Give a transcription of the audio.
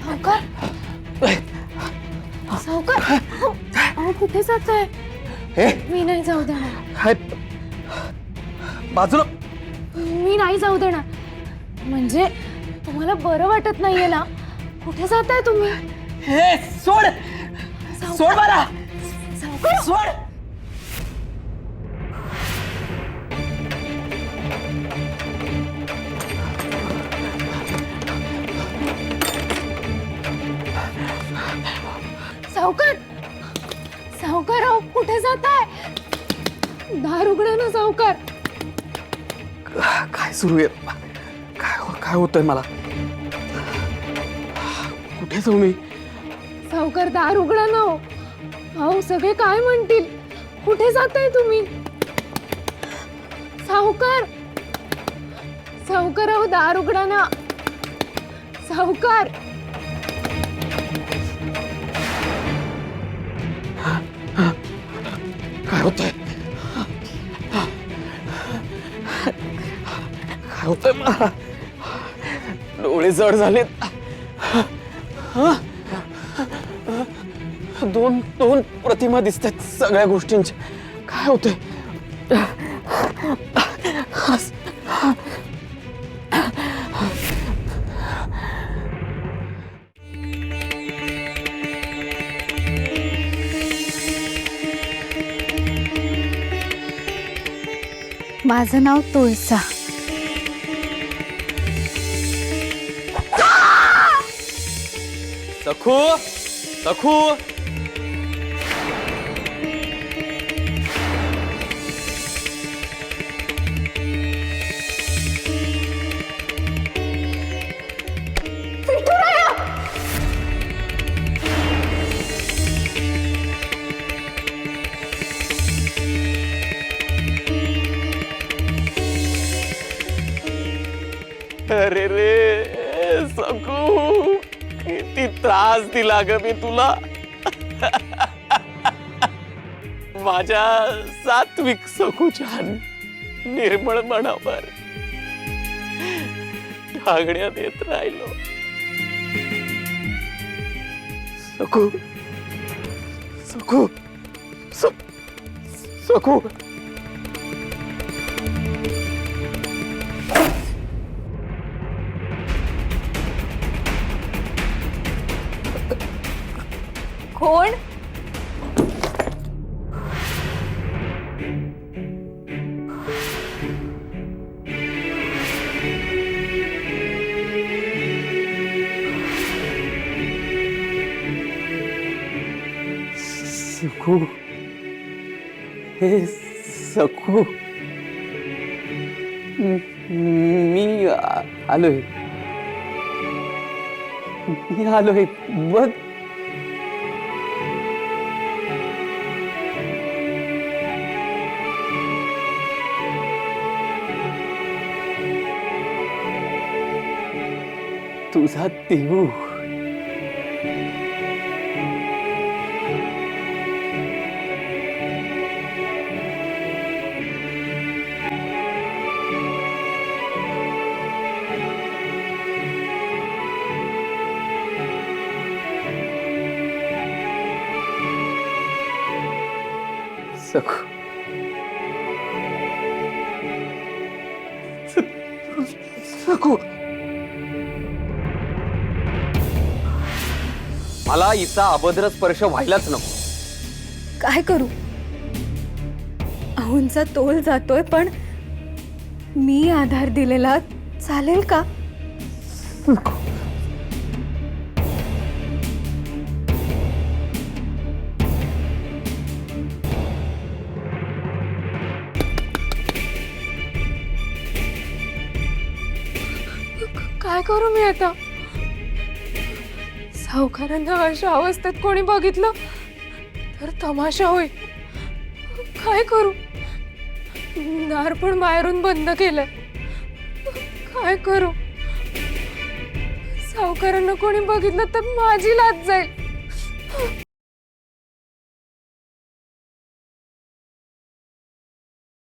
सावकार सावकार अहो कुठे जाताय? मी नाही जाऊ देणार. बाजूला मी नाही जाऊ देणार. म्हणजे तुम्हाला बरं वाटत नाहीये ना? कुठे जाताय तुम्ही? हे सोड सोड मला सावकार सोड. सावकार सावकार अहो कुठे जाताय? दार उघडा ना सावकार. काय सुरू आहे? काय होतंय मला? कुठे जाऊ मी? सावकार दार उघडा ना हो. अहो सगळे काय म्हणतील? कुठे जाताय तुम्ही? सावकार सावकार अहो दार उघडा ना सावकार. काय होतंय? काय होतंय मला? डोळे जड झालेत. दोन दोन प्रतिमा दिसतात सगळ्या गोष्टींच्या. काय होतंय? माझं नाव तुळसा. सखू सखू अरे रे सखू किती त्रास दिला ग मी तुला. माझ्या सात्विक सखूच्या निर्मळ मनावर ढागण्यात येत राहिलो. सखू सखू सखू कोण? सखू हे सखू मी आलोय बघ. तुझा देऊ. सखू सखू मला हिचा अभद्र स्पर्श व्हायलाच नको. काय करू? अहोंचा तोल जातोय पण मी आधार दिलेला चालेल का? काय करू मी आता? सावकारांना अशा अवस्थेत कोणी बघितलं तर तमाशा होईल. काय करू? दार पण बाहेरून बंद केलंय. काय करू? सावकारांना कोणी बघितलं तर माझी लाज जाईल.